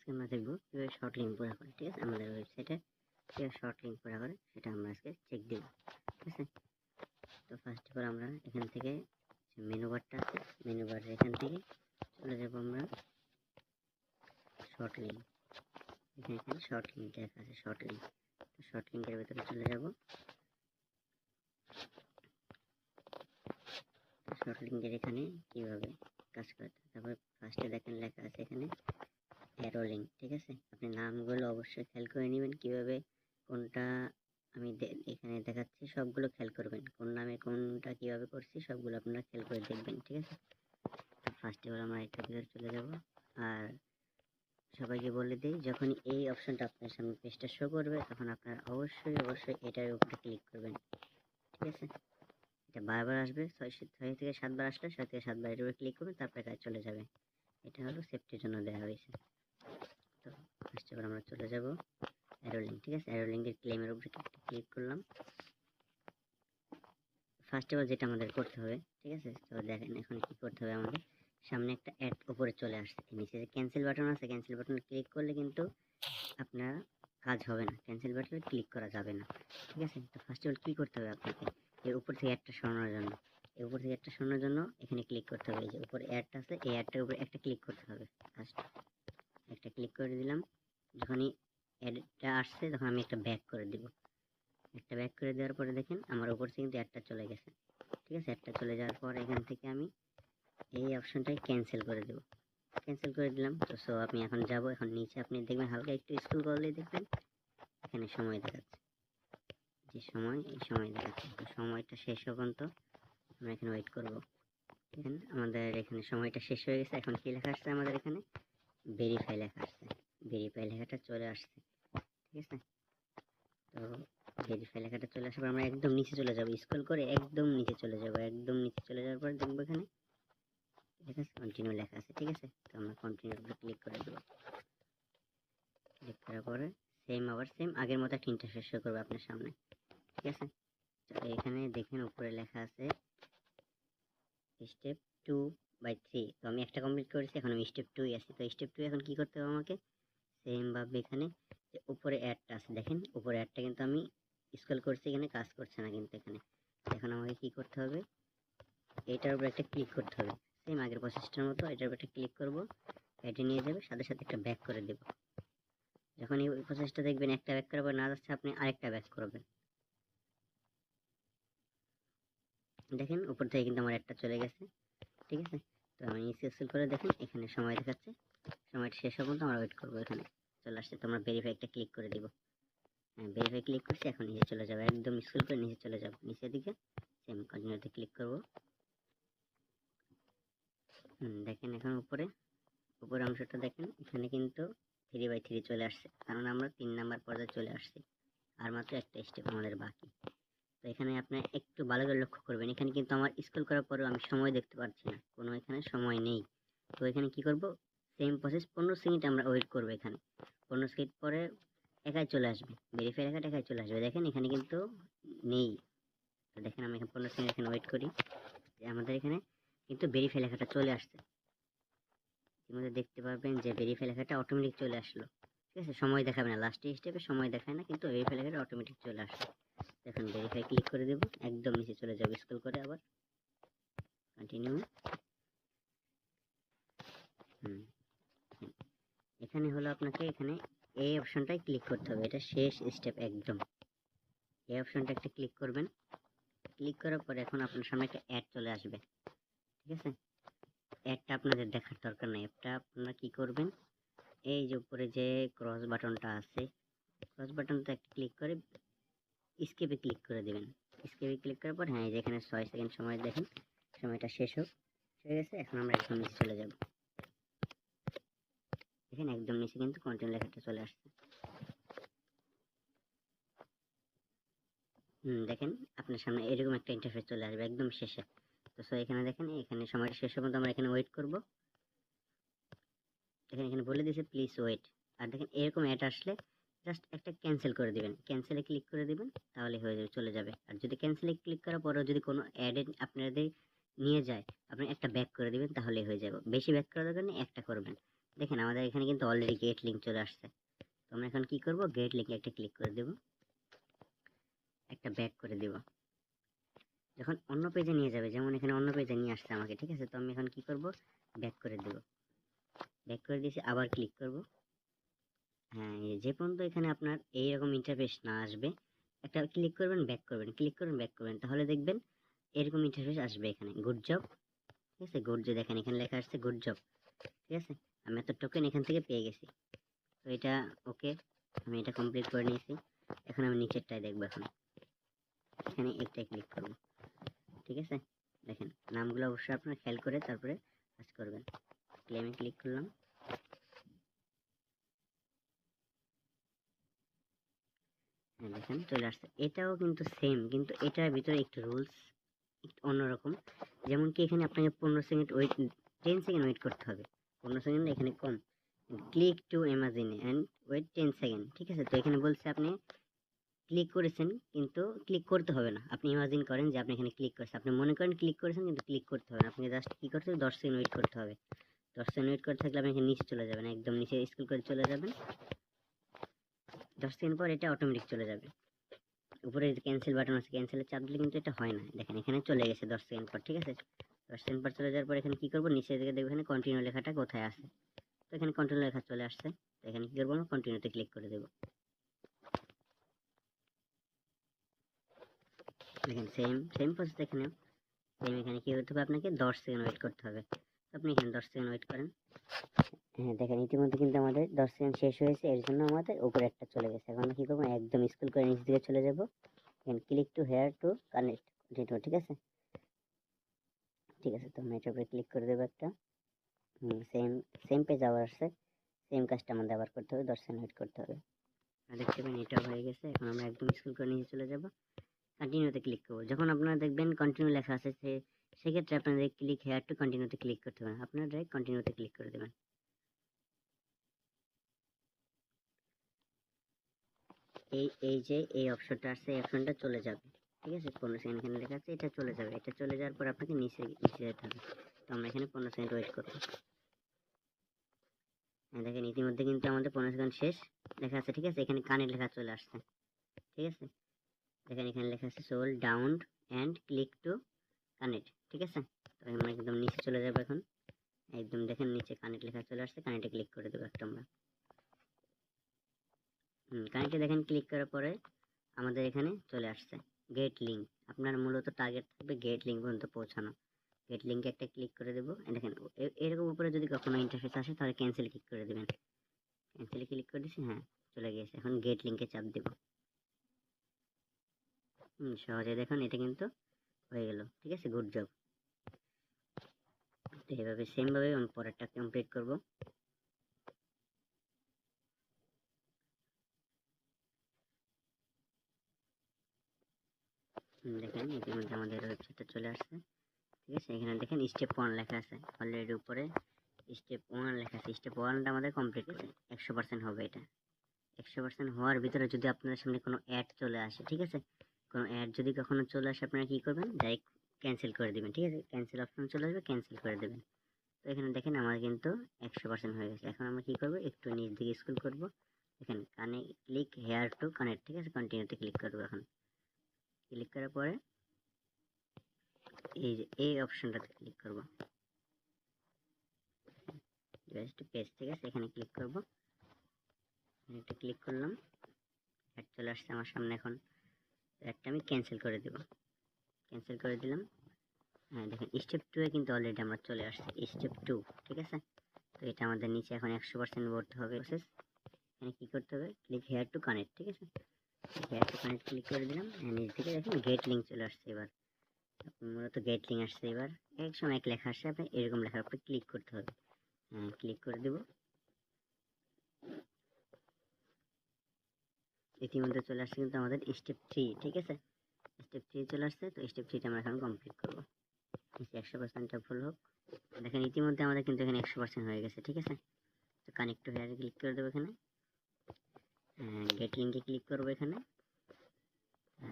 আজকে আমরা দেখবো কিভাবে শর্ট লিঙ্ক পুরা করে। ঠিক আছে, আমাদের ওয়েবসাইটে কিভাবে শর্ট লিঙ্ক পুরা করে সেটা আমরা আজকে চেক দিব। ঠিক আছে, তো ফার্স্ট অফ অল আমরা এখান থেকে মেনু বারটা আছে, মেনু বারের এখান থেকে চলে যাব আমরা শর্ট লিঙ্ক। এখানে শর্ট লিঙ্ক লেখা আছে, শর্ট লিঙ্ক। তো শর্ট লিঙ্কের ভিতরে চলে যাব। শর্ট লিঙ্কের এখানে কিভাবে কাজ করতে, তারপর ফার্স্টে দেখেন লেখা আছে এখানে অ্যারো লিঙ্ক। ঠিক আছে, আপনি নামগুলো অবশ্যই খেয়াল করে নেবেন, কিভাবে কোনটা আমি এখানে দেখাচ্ছি সবগুলো খেয়াল করবেন, কোন নামে কোনটা কিভাবে করছি সবগুলো আপনারা খেয়াল করে দেখবেন। ঠিক আছে, তো ফার্স্টে আমরা এটার ভিতরে চলে যাব। আর সবাইকে বলে দিই, যখন এই অপশনটা আপনার সামনে পেজটা শো করবে তখন আপনারা অবশ্যই এটার উপরে ক্লিক করবেন। ঠিক আছে, এটা বারবার আসবে, 6 থেকে 7 বার আসলে 6 থেকে 7 বার এর উপরে ক্লিক করবেন, তারপরে কাজ চলে যাবে। এটা হলো সেফটির জন্য দেওয়া হয়েছে। তো ফার্স্ট এবার আমরা চলে যাব অ্যারো লিঙ্ক। ঠিক আছে, অ্যারো লিঙ্কের ক্লেমের উপরে ক্লিক করলাম। ফার্স্ট এবার যেটা আমাদের করতে হবে, ঠিক আছে, তো দেখেন এখন কি করতে হবে, আমাদের সামনে একটা অ্যাড উপরে চলে আসছে, নিচে যে ক্যান্সেল বাটন আছে, ক্যান্সেল বাটনে ক্লিক করলে কিন্তু আপনার কাজ হবে না, ক্যান্সেল বাটনে ক্লিক করা যাবে না। ঠিক আছে, তো ফার্স্ট অফ অল কী করতে হবে আপনাকে, এর উপর থেকে অ্যাডটা সরানোর জন্য, এর উপর থেকে অ্যাডটা সরানোর জন্য এখানে ক্লিক করতে হবে। এই যে উপরে অ্যাডটা আছে, এই অ্যাডটার উপরে একটা ক্লিক করতে হবে। ফার্স্ট একটা ক্লিক করে দিলাম। যখনই অ্যাডটা আসছে তখন আমি একটা ব্যাক করে দিব। একটা ব্যাক করে দেওয়ার পরে দেখেন আমার উপর থেকে কিন্তু অ্যাডটা চলে গেছে। ঠিক আছে, অ্যাডটা চলে যাওয়ার পর এখান থেকে আমি এই অপশনটাই ক্যান্সেল করে দেব। ক্যান্সেল করে দিলাম। তো সো আমি এখন যাব, এখন নিচে আপনি দেখবেন হালকা একটু স্ক্রল করলেই দেখবেন এখানে সময় দেখাচ্ছে, যে সময়, এই সময় দেখাচ্ছে। তো সময়টা শেষ হওয়া পর্যন্ত আমরা এখানে ওয়েট করব। দেখেন আমাদের এখানে সময়টা শেষ হয়ে গেছে। এখন কি লেখা আসছে আমাদের এখানে, ভেরিফাই লেখা আসছে, ভেরিফাই লেখাটা চলে আসছে। ঠিক আছে, তো ভেরিফাই লেখাটা চলে আসার পর আমরা একদম নিচে চলে যাব, স্ক্রল করে একদম নিচে চলে যাব। একদম নিচে চলে যাওয়ার পর দেখবো এখানে লেখা আছে কন্টিনিউ লেখা আছে। ঠিক আছে, তো আমরা কন্টিনিউর উপরে ক্লিক করে দেবো। ক্লিক করার পরে আবার সেম আগের মতো একটা ইন্টারফেস শো করবে আপনার সামনে। ঠিক আছে, তো এখানে দেখেন উপরে লেখা আছে স্টেপ 2/3। তো আমি একটা কমপ্লিট করেছি, এখন আমি স্টেপ 2 আছি। তো স্টেপ 2 এখন কি করতে হবে আমাকে, সেম ভাবে এখানে যে উপরে অ্যাডটা আছে, দেখেন উপরে অ্যাডটা কিন্তু আমি স্ক্রল করছি, এখানে কাজ করছে না কিন্তু এখানে। এখন আমাকে কি করতে হবে, এটার উপর একটা ক্লিক করতে হবে, সেম আগের প্রসেসটার মতো এটার উপর একটা ক্লিক করব, এটা নিয়ে যাবে, সাথে সাথে একটা ব্যাক করে দেব। যখন এই প্রসেসটা দেখবেন একটা ব্যাক করার পর না যাচ্ছে, আপনি আরেকটা ব্যাক করবেন। দেখেন উপর থেকে কিন্তু আমার একটা চলে গেছে। ঠিক আছে, তো আমি নিচে স্ক্রল করে দেখেন এখানে সময় দেখাচ্ছে, সময়টা শেষ হওয়া পর্যন্ত আমরা ওয়েট করবো। এখানে চলে আসছে, তোমরা ভেরিফাই একটা ক্লিক করে দিব। হ্যাঁ, ভেরিফাই ক্লিক করছি, এখন নিচে চলে যাবো, একদম স্ক্রল করে নিচে চলে যাবো, নিচের দিকে সেম কন্টিনিউতে ক্লিক করবো। দেখেন এখন উপরে অংশটা দেখেন, এখানে কিন্তু 3/3 চলে আসছে, কারণ আমরা 3 নাম্বার পর্যায়ে চলে আসছি, আর মাত্র একটা স্টেপ আমাদের বাকি। তো এখানে আপনি একটু ভালো করে লক্ষ্য করবেন, এখানে কিন্তু আমার স্ক্রল করার পরেও আমি সময় দেখতে পাচ্ছি না, কোনো এখানে সময় নেই। তো এখানে কি করব, সেম প্রসেস 15 সেকেন্ড আমরা ওয়েট করবো। এখানে 15 সেকেন্ড পরে একাই চলে আসবে, ভেরিফাই লেখাটা একাই চলে আসবে। দেখেন এখানে কিন্তু নেই। তো দেখেন আমি এখানে 15 সেকেন্ড এখানে ওয়েট করি, যে আমাদের এখানে কিন্তু ভেরিফাই লেখাটা চলে আসছে। ইতিমধ্যে দেখতে পারবেন যে ভেরিফাই লেখাটা অটোমেটিক চলে আসলো। ঠিক আছে, সময় দেখাবে না, লাস্টে স্টেপে সময় দেখায় না, কিন্তু ভেরিফাই লেখাটা অটোমেটিক চলে আসলো। এখন ভেরিফাই ক্লিক করে দেব, একদম নিচে চলে যাবে, স্ক্রল করে আবার কন্টিনিউ। এখানে হলো আপনাকে এখানে এই অপশনটাই ক্লিক করতে হবে, এটা শেষ স্টেপ একদম। এই অপশনটা একটা ক্লিক করবেন, ক্লিক করার পরে এখন আপনার সামনে একটা অ্যাড চলে আসবে। ঠিক আছে, অ্যাডটা আপনাদের দেখার দরকার নাই, অ্যাডটা আপনারা কি করবেন, এই যে উপরে যে ক্রস বাটনটা আছে, ক্রস বাটনটা একটা ক্লিক করে স্কেপে ক্লিক করে দেবেন। স্কেপে ক্লিক করার পর হ্যাঁ, যেখানে 6 সেকেন্ড সময় দেখেন, সময়টা শেষ হয়ে গেছে। এখন আমরা একদম নিচে চলে যাব, দেখেন একদম নিচে কিন্তু কন্টিনিউ লেখাটা চলে আসছে। দেখেন আপনার সামনে এরকম একটা ইন্টারফেস চলে আসবে একদম শেষে। তো সো এখানে দেখেন, এখানে সময়টা শেষ পর্যন্ত আমরা এখানে ওয়েট করব। দেখেন এখানে বলে দিয়েছে প্লিজ ওয়েট। আর দেখেন এরকম অ্যাড আসলে জাস্ট একটা ক্যান্সেল করে দিবেন, ক্যান্সেলে ক্লিক করে দিবেন, তাহলে হয়ে যাবে, চলে যাবে। আর যদি ক্যান্সেলে ক্লিক করার পরেও যদি কোনো অ্যাড আপনাদের নিয়ে যায়, আপনি একটা ব্যাক করে দিবেন, তাহলে হয়ে যাবে। বেশি ব্যাক করার দরকার নেই, একটা করবেন। দেখেন আমাদের এখানে কিন্তু অলরেডি গেট লিঙ্ক চলে আসছে। তো আমরা এখন কি করব, গেট লিঙ্কে একটা ক্লিক করে দেব, একটা ব্যাক করে দেব। যখন অন্য পেজে নিয়ে যাবে, যেমন এখানে অন্য পেজে নিয়ে আসছে আমাকে, ঠিক আছে। তো আমি এখন কি করব, ব্যাক করে দেব। ব্যাক করে দিয়েছি, আবার ক্লিক করব। হ্যাঁ, যে পর্যন্ত এখানে আপনার এইরকম ইন্টারফেস না আসবে, একটা ক্লিক করবেন, ব্যাক করবেন, ক্লিক করবেন, ব্যাক করবেন, তাহলে দেখবেন এরকম ইন্টারফেস আসবে। এখানে গুড জব, ঠিক আছে। গুড জব, দেখেন এখানে লেখা আসছে গুড জব, ঠিক আছে। আমি এত টোকেন এখান থেকে পেয়ে গেছি। তো এটা ওকে, আমি এটা কমপ্লিট করে নিয়েছি। এখন আমি নিচেরটাই দেখবো। এখন এখানে একটাই ক্লিক করব, ঠিক আছে। দেখেন নামগুলো অবশ্যই আপনারা খেয়াল করে তারপরে কাজ করবেন। ক্লেমে ক্লিক করলাম, হ্যাঁ দেখেন চলে আসছে। এটাও কিন্তু সেম, কিন্তু এটার ভিতরে একটু রুলস একটু অন্যরকম। যেমন কি এখানে আপনাকে 15 সেকেন্ড ওয়েট, 10 সেকেন্ড ওয়েট করতে হবে। 15 সেকেন্ড এখানে কম। Click to imagine and wait 10 seconds, ঠিক আছে। তো এখানে বলছে আপনি ক্লিক করেছেন, কিন্তু ক্লিক করতে হবে না। আপনি ইমাজিন করেন যে আপনি এখানে ক্লিক করেছেন, আপনি মনে করেন ক্লিক করেছেন, কিন্তু ক্লিক করতে হবে না। আপনি জাস্ট কি করতে হবে, 10 সেকেন্ড ওয়েট করতে হবে। 10 সেকেন্ড ওয়েট করে থাকলে আপনি এখানে নিচে চলে যাবেন, একদম নিচে স্ক্রল করে চলে যাবেন। 10 সেকেন্ড পর এটা অটোমেটিক চলে যাবে। উপরে ক্যান্সেল বাটন আছে, ক্যান্সেলের চাপ দিলে কিন্তু এটা হয় না। দেখেন এখানে চলে গেছে 10 সেকেন্ড পর, ঠিক আছে। 10 সেকেন্ড পর চলে যাওয়ার পর এখানে কি করব, নিচের দিকে দেখবেন এখানে কন্টিনিউ লেখাটা কোথায় আছে। তো এখানে কন্টিনিউ লেখা চলে আসছে। তো এখানে কি করবো, আমরা কন্টিনিউতে ক্লিক করে দেবো। দেখেন সেম সেম প্রসেস এখানে সেম। এখানে কি করতে হবে, আপনাকে 10 সেকেন্ড ওয়েট করতে হবে। তো আপনি এখানে 10 সেকেন্ড ওয়েট করেন। হ্যাঁ দেখেন ইতিমধ্যে কিন্তু আমাদের 10 সেকেন্ড শেষ হয়েছে, এর জন্য আমাদের উপরে একটা চলে গেছে। এখন আমরা কি করবো, একদম স্ক্রল করে নিচ দিকে চলে যাব। এখানে click to hair two connect, ঠিক আছে। ঠিক আছে, তো আমরা এটার উপরে ক্লিক করে দেবো একটা। সেম সেম পেজ আবার আসছে, সেম কাজটা আমাদের আবার করতে হবে, 10 সেকেন্ড ওয়েট করতে হবে। দেখতে পাবেন এটা হয়ে গেছে। এখন আমরা একদম স্ক্রল করে নিচে চলে যাব, কন্টিনিউতে ক্লিক করব। যখন আপনারা দেখবেন কন্টিনিউ লেখা আছে, সেক্ষেত্রে আপনাদের ক্লিক হেয়ার টু কন্টিনিউতে ক্লিক করতে হবে, আপনারা ডাইরেক্ট কন্টিনিউতে ক্লিক করে দেবেন। এই যে এই অপশনটা আছে, এই অপশনটা চলে যাবে, ঠিক আছে। 15 সেকেন্ড এখানে লেখা আছে, এটা চলে যাবে। এটা চলে যাওয়ার পর আপনাকে নিচে নিচে যেতে হবে। তো আমরা এখানে 15 সেকেন্ড ওয়েট করব। দেখেন ইতিমধ্যে কিন্তু আমাদের 15 সেকেন্ড শেষ লেখা আছে, ঠিক আছে। এখানে কানের লেখা চলে আসছে, ঠিক আছে। দেখেন এখানে লেখা আছে scroll down and click to connect, ঠিক আছে। তো আমরা একদম নিচে চলে যাবো এখন। একদম দেখেন নিচে কানেক্ট লেখা চলে আসছে, কানেক্টে ক্লিক করে দেবো একটা আমরা। কানেক্টে দেখেন ক্লিক করার পরে আমাদের এখানে চলে আসছে গেট লিঙ্ক। আপনার মূলত টার্গেট থাকবে গেট লিঙ্ক পর্যন্ত পৌঁছানো। গেট লিঙ্কে একটা ক্লিক করে দেবো। দেখেন এরকম উপরে যদি কখনো ইন্টারফেস আসে তাহলে ক্যান্সেল ক্লিক করে দেবেন। ক্যান্সেলে ক্লিক করে দিচ্ছি, হ্যাঁ চলে গিয়েছে। এখন গেট লিঙ্কে চাপ দেবো। সহজে দেখুন এটা কিন্তু হয়ে গেল, ঠিক আছে। Good job. তো এইভাবে সেমভাবে আমি পরেরটা কমপ্লিট করব। দেখেন ইতিমধ্যে আমাদের ওয়েবসাইটটা চলে আসছে, ঠিক আছে। এখানে দেখেন স্টেপ 1 লেখা আছে, অলরেডি উপরে স্টেপ 1 লেখা আছে। স্টেপ 1টা আমাদের কমপ্লিট আছে, 100% হবে এটা। 100% হওয়ার ভিতরে যদি আপনাদের সামনে কোনো অ্যাড চলে আসে, ঠিক আছে, কোনো অ্যাড যদি কখনো চলে আসে, আপনারা কি করবেন, ডাইরেক্ট ক্যান্সেল করে দিবেন, ঠিক আছে। ক্যান্সেল অপশন চলে আসবে, ক্যান্সেল করে দেবেন। তো এখানে দেখেন আমার কিন্তু 100% হয়ে গেছে। এখন আমরা কি করব, একটু নিচ দিকে স্ক্রল করব। দেখেন কানে ক্লিক হেয়ার টু কানেক্ট, ঠিক আছে। কন্টিনিউতে ক্লিক করব। এখন ক্লিক করার পরে এই যে এই অপশনটাতে ক্লিক করব, জাস্ট পেজ, ঠিক আছে। এখানে ক্লিক করব, এটা ক্লিক করলাম, অ্যাড চলে আসছে আমার সামনে। এখন অ্যাডটা আমি ক্যান্সেল করে দেব, ক্যান্সেল করে দিলাম। হ্যাঁ দেখেন স্টেপ 2 এ কিন্তু অলরেডি আমরা চলে আসছে, স্টেপ 2, ঠিক আছে। তো এটা আমাদের নিচে এখন 100% ভরতে হবে প্রসেস। এখানে কি করতে হবে, ক্লিক হেয়ার টু কানেক্ট, ঠিক আছে। হেয়ার টু কানেক্ট ক্লিক করে দিলাম। নিচ থেকে দেখেন গেট লিঙ্ক চলে আসছে। এবার মূলত গেট লিঙ্ক আসছে। এবার এক সময় এক লেখা আসছে, আপনি এরকম লেখার উপরে ক্লিক করতে হবে। হ্যাঁ ক্লিক করে দেব। ইতিমধ্যে চলে আসছে কিন্তু আমাদের স্টেপ 3, ঠিক আছে। স্টেপ 3 চলে আসছে। তো স্টেপ 3টা আমরা এখন কমপ্লিট করব। 100%টা ফুল হোক। দেখেন ইতিমধ্যে আমাদের কিন্তু এখানে 100% হয়ে গেছে, ঠিক আছে। তো কানেক্ট টু হেয়ারে ক্লিক করে দেবো। এখানে গেট লিঙ্কে ক্লিক করবো। এখানে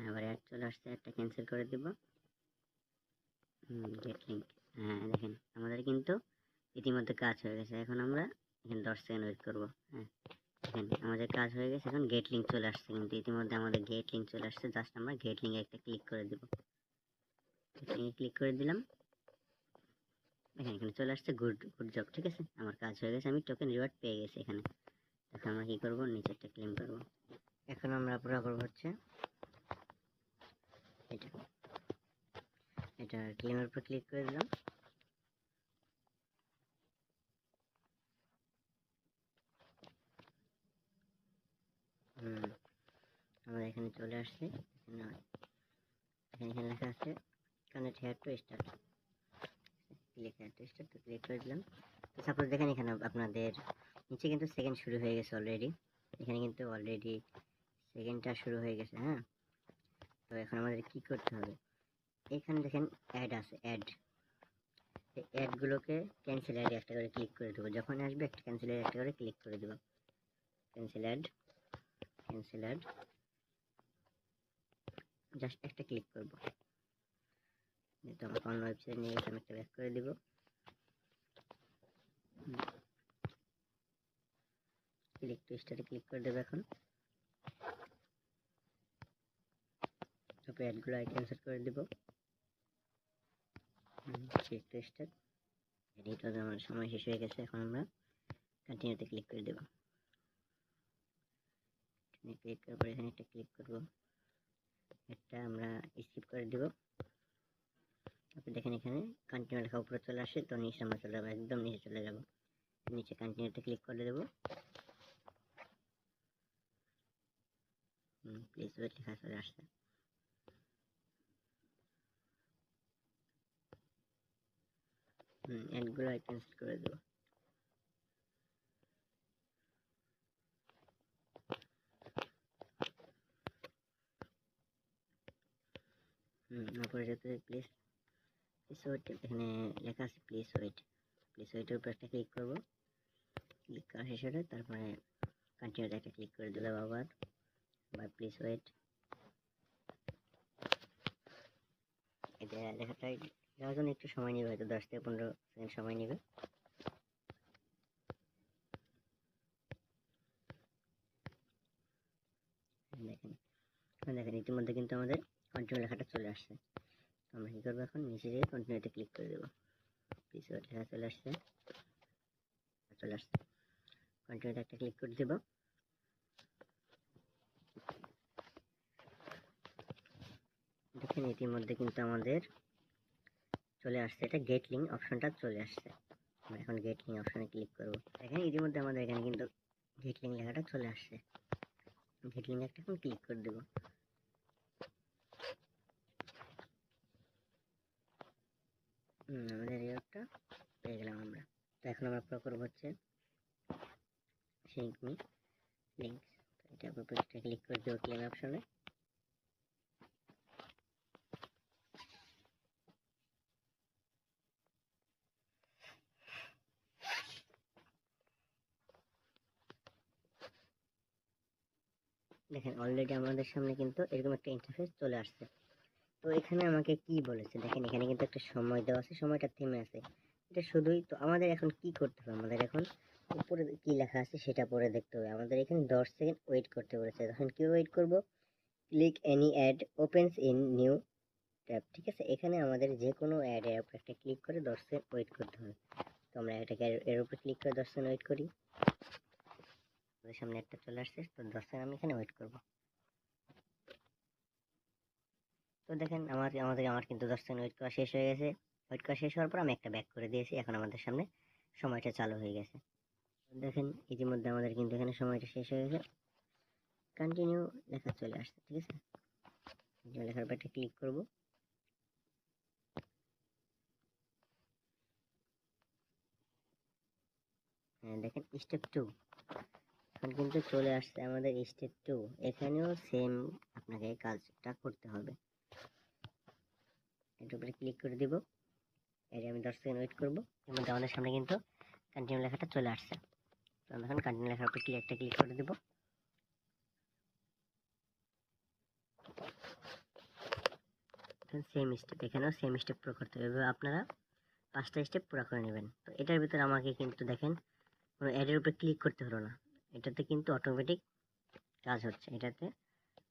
আবার অ্যাড চলে আসছে, অ্যাডটা ক্যান্সেল করে দেব। গেট লিঙ্ক, হ্যাঁ দেখেন আমাদের কিন্তু ইতিমধ্যে কাজ হয়ে গেছে। এখন আমরা এখানে 10 সেকেন্ড ওয়েট করবো। হ্যাঁ, এখানে আমাদের কাজ হয়ে গেছে। এখন গেট লিঙ্ক চলে আসছে, কিন্তু ইতিমধ্যে আমাদের গেট লিঙ্ক চলে আসছে। জাস্ট আমরা গেট লিঙ্কে একটা ক্লিক করে দেবো। গেট লিঙ্কে ক্লিক করে দিলাম। দেখেন এখানে চলে আসছে গুড গুড জব। ঠিক আছে, আমার কাজ হয়ে গেছে, আমি টোকেন রিওয়ার্ড পেয়ে গেছি এখানে। এখন আমরা কি করবো, নিচেরটা ক্লেম করবো। এখন আমরা পুরো করবো হচ্ছে এটা ক্লেমের উপর ক্লিক করে দিলাম। আমাদের এখানে চলে আসছে। এখানে লেখা আছে connect hair to start. Click here to start, তো ক্লিক করে দিলাম। তো সাপোজ দেখেন এখানে আপনাদের নিচে কিন্তু সেকেন্ড শুরু হয়ে গেছে অলরেডি। এখানে কিন্তু অলরেডি সেকেন্ডটা শুরু হয়ে গেছে। হ্যাঁ, তো এখন আমাদের কি করতে হবে, এখানে দেখেন অ্যাড আছে, অ্যাড। এই অ্যাডগুলোকে ক্যান্সেল অ্যাড একটা করে ক্লিক করে দেবো। যখন আসবে একটা ক্যান্সেল অ্যাড একটা করে ক্লিক করে দেবো। Cancel ad, cancel ad, just একটা ক্লিক করবো। তো আমাকে অন্য ওয়েবসাইট নিয়ে গেছে, আমি একটা ব্যাক করে দিব। ক্লিক টু স্টারে ক্লিক করে দেবো। এখন তারপরে অ্যাডগুলো ক্যান্সেল করে দিব। ক্লিক টু স্টার, এডিট হতে আমার সময় শেষ হয়ে গেছে। এখন আমরা কন্টিনিউতে ক্লিক করে দেবো। ক্লিক করার পরে এখানে একটা ক্লিক করবো, একটা আমরা স্কিপ করে দিব। তারপর দেখেন এখানে কন্টিনিউ লেখা উপরে চলে আসে, তো নিচে আমরা চলে যাবো, একদম নিচে চলে যাবো। নিচে কন্টিনিউতে ক্লিক করে দেবো। প্লিজ ওয়েট লেখা চলে আসছে। অ্যাডগুলো ক্যান্সেল করে দেবো। তারপরে যেতে প্লিজ ওয়েট, এখানে লেখা আছে প্লিজ ওয়েট। প্লিজ ওয়েটের উপর একটা ক্লিক করবো। ক্লিক করা শেষ হলে তারপরে কন্টিনিউতে একটা ক্লিক করে দিলাম আবার, বা প্লিজ ওয়েট। এটা লেখাটাই দেওয়ার জন্য একটু সময় নেবে, হয়তো 10 থেকে 15 সেকেন্ড সময় নেবে। দেখেন ইতিমধ্যে কিন্তু আমাদের কন্টিনিউ লেখাটা চলে আসছে। আমরা কি করবো, এখন নিচে গিয়ে কন্টিনিউতে ক্লিক করে দেবো। প্লিজ ওয়েট লেখা চলে আসছে, কন্টিনিউতে একটা ক্লিক করে দেবো। দেখেন ইতিমধ্যে কিন্তু আমাদের চলে আসছে, এটা গেট লিঙ্ক অপশনটা চলে আসছে। আমরা এখন গেট লিঙ্ক অপশনে ক্লিক করবো। দেখেন ইতিমধ্যে আমাদের এখানে কিন্তু গেট লিঙ্ক লেখাটা চলে আসছে। গেট লিঙ্ক একটা এখন ক্লিক করে দেবো। আমাদের রিওয়ার্ডটা পেয়ে গেলাম আমরা। তো এখন আমরা পুরো করবো হচ্ছে সিঙ্ক মি লিঙ্ক। এটা উপরে ক্লিক করে দেবো ক্লেম অপশনে। দেখেন অলরেডি আমাদের সামনে কিন্তু এরকম একটা ইন্টারফেস চলে আসছে। তো এখানে আমাকে কি বলেছে, দেখেন এখানে কিন্তু একটা সময় দেওয়া আছে, সময়টা থেমে আছে। এটা শুধুই তো আমাদের এখন কি করতে হবে, আমাদের এখন উপরে কি লেখা আছে সেটা পরে দেখতে হবে। আমাদের এখানে 10 সেকেন্ড ওয়েট করতে বলেছে। তখন কি ওয়েট করব, click any ad opens in new tab. ঠিক আছে, এখানে আমাদের যে কোনো অ্যাড এর উপর একটা ক্লিক করে 10 সেকেন্ড ওয়েট করতে হবে। তো আমরা এটাকে এর উপর ক্লিক করে 10 সেকেন্ড ওয়েট করি। আমাদের সামনে একটা চলে আসছে, তো 10 সেকেন্ড আমি এখানে ওয়েট করব। তো দেখেন আমার কিন্তু 10 সেকেন্ড ওয়েট করা শেষ হয়ে গেছে। ওয়েট করা শেষ হওয়ার পর আমি একটা ব্যাক করে দিয়েছি। এখন আমাদের সামনে সময়টা চালু হয়ে গেছে। দেখেন ইতিমধ্যে আমাদের কিন্তু এখানে সময়টা শেষ হয়ে গেছে, কন্টিনিউ লেখা চলে আসছে। ঠিক আছে, কন্টিনিউ লেখার উপর একটা ক্লিক করব। দেখেন স্টেপ 2 এখন কিন্তু চলে আসছে আমাদের স্টেপ 2। এখানেও সেম আপনাকে কাজটা করতে হবে। এটার উপরে ক্লিক করে দিব। এর আমি 10 সেকেন্ড ওয়েট করব। এর মধ্যে আমাদের সামনে কিন্তু কন্টিনিউ লেখাটা চলে আসছে। তো আমরা এখন কন্টিনিউ লেখার উপরে একটা ক্লিক করে দিব। সেম স্টেপ, এখানেও সেম স্টেপ পুরো করতে হবে। আপনারা 5টা স্টেপ পুরো করে নেবেন। তো এটার ভিতরে আমাকে কিন্তু দেখেন কোনো অ্যাডের উপরে ক্লিক করতে হলো না, এটাতে কিন্তু অটোমেটিক কাজ হচ্ছে। এটাতে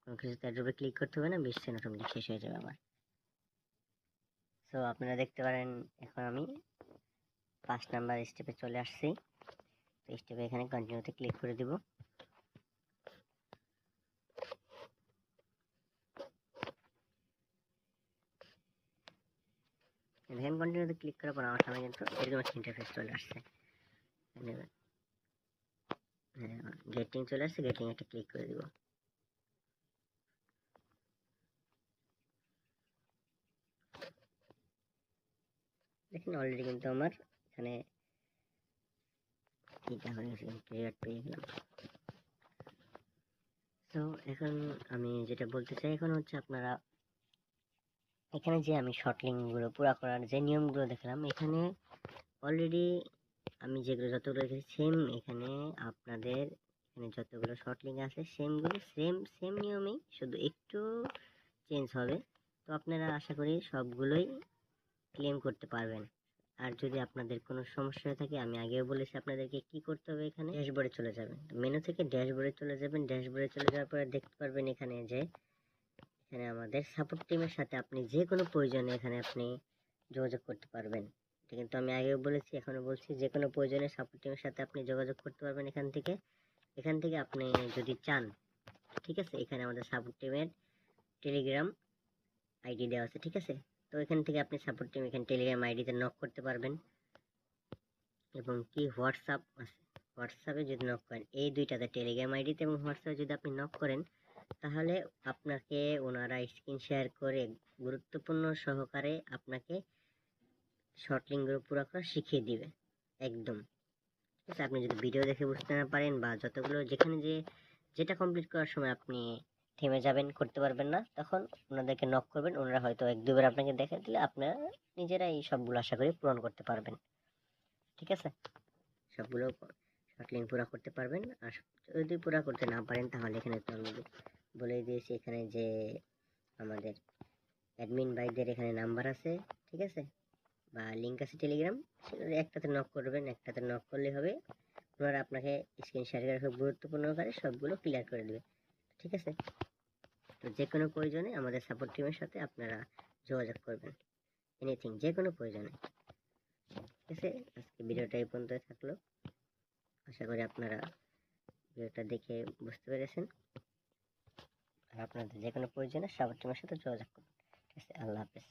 কোনো কিছুতে অ্যাডের উপরে ক্লিক করতে হবে না, 20 সেকেন্ড অটোমেটিক শেষ হয়ে যাবে আমার। সো আপনারা দেখতে পারেন এখন আমি 5 নাম্বার স্টেপে চলে আসছি। তো স্টেপে এখানে কন্টিনিউতে ক্লিক করে দিব। দেখেন কন্টিনিউতে ক্লিক করার পর আমার সামনে কিন্তু এরকম একটা ইন্টারফেস চলে আসছে। গেটিং চলে আসছে, গেটিং একটা ক্লিক করে দিব। দেখেন অলরেডি কিন্তু আমার এখানে এটা হয়ে গেছে, ক্রিয়েট পেয়ে গেলাম। তো এখন আমি যেটা বলতে চাই এখন হচ্ছে আপনারা এখানে যে আমি শর্ট লিঙ্কগুলো পুরা করার যে নিয়মগুলো দেখলাম, এখানে অলরেডি আমি যেগুলো যতগুলো রেখেছি সেম এখানে আপনাদের এখানে যতগুলো শর্ট লিঙ্ক আছে সেমগুলো সেম নিয়মেই, শুধু একটু চেঞ্জ হবে। তো আপনারা আশা করি সবগুলোই ক্লেম করতে পারবেন। আর যদি আপনাদের কোনো সমস্যা হয়ে থাকে, আমি আগেও বলেছি আপনাদেরকে কি করতে হবে, এখানে ড্যাশবোর্ডে চলে যাবেন, মেনু থেকে ড্যাশবোর্ডে চলে যাবেন। ড্যাশবোর্ডে চলে যাওয়ার পরে দেখতে পারবেন এখানে যে এখানে আমাদের সাপোর্ট টিমের সাথে আপনি যে কোনো প্রয়োজনে এখানে আপনি যোগাযোগ করতে পারবেন। এটা কিন্তু আমি আগেও বলেছি, এখনো বলছি, যে কোনো প্রয়োজনে সাপোর্ট টিমের সাথে আপনি যোগাযোগ করতে পারবেন এখান থেকে আপনি যদি চান। ঠিক আছে, এখানে আমাদের সাপোর্ট টিমের টেলিগ্রাম আইডি দেওয়া আছে। ঠিক আছে, তো এখান থেকে আপনি সাপোর্ট টিম এখানে টেলিগ্রাম আইডিতে নক করতে পারবেন, এবং কি হোয়াটসঅ্যাপ আছে, হোয়াটসঅ্যাপে যদি নক করেন, এই দুইটাতে টেলিগ্রাম আইডিতে এবং হোয়াটসঅ্যাপে যদি আপনি নক করেন, তাহলে আপনাকে ওনারা স্ক্রিন শেয়ার করে গুরুত্বপূর্ণ সহকারে আপনাকে শর্ট লিঙ্কগুলো পুরো করা শিখিয়ে দিবে একদম। ঠিক আছে, আপনি যদি ভিডিও দেখে বুঝতে না পারেন বা যতগুলো যেখানে যেটা কমপ্লিট করার সময় আপনি থেমে যাবেন, করতে পারবেন না, তখন ওনাদেরকে নক করবেন, ওনারা হয়তো 1-2 বার আপনাকে দেখে দিলে আপনারা নিজেরাই সবগুলো আশা করি পূরণ করতে পারবেন। ঠিক আছে, সবগুলো শর্ট লিঙ্ক পুরো করতে পারবেন। আর যদি পুরো করতে না পারেন তাহলে এখানে তো আমি বলে দিয়েছি, এখানে যে আমাদের অ্যাডমিন ভাইদের এখানে নাম্বার আছে, ঠিক আছে, বা লিঙ্ক আছে টেলিগ্রাম, একটাতে নক করবেন, একটাতে নক করলে হবে, ওনারা আপনাকে স্ক্রিন শেয়ার করে খুব গুরুত্বপূর্ণ করে সবগুলো ক্লিয়ার করে দেবে। ঠিক আছে, তো যে কোনো প্রয়োজনে আমাদের সাপোর্ট টিমের সাথে আপনারা যোগাযোগ করবেন, এনিথিং, যে কোনো প্রয়োজনে। ঠিক আছে, আজকে ভিডিওটা এই পর্যন্ত থাকলো। আশা করি আপনারা ভিডিওটা দেখে বুঝতে পেরেছেন। আর আপনাদের যে কোনো প্রয়োজনে সাপোর্ট টিমের সাথে যোগাযোগ করুন। ঠিক আছে, আল্লাহ হাফেজ।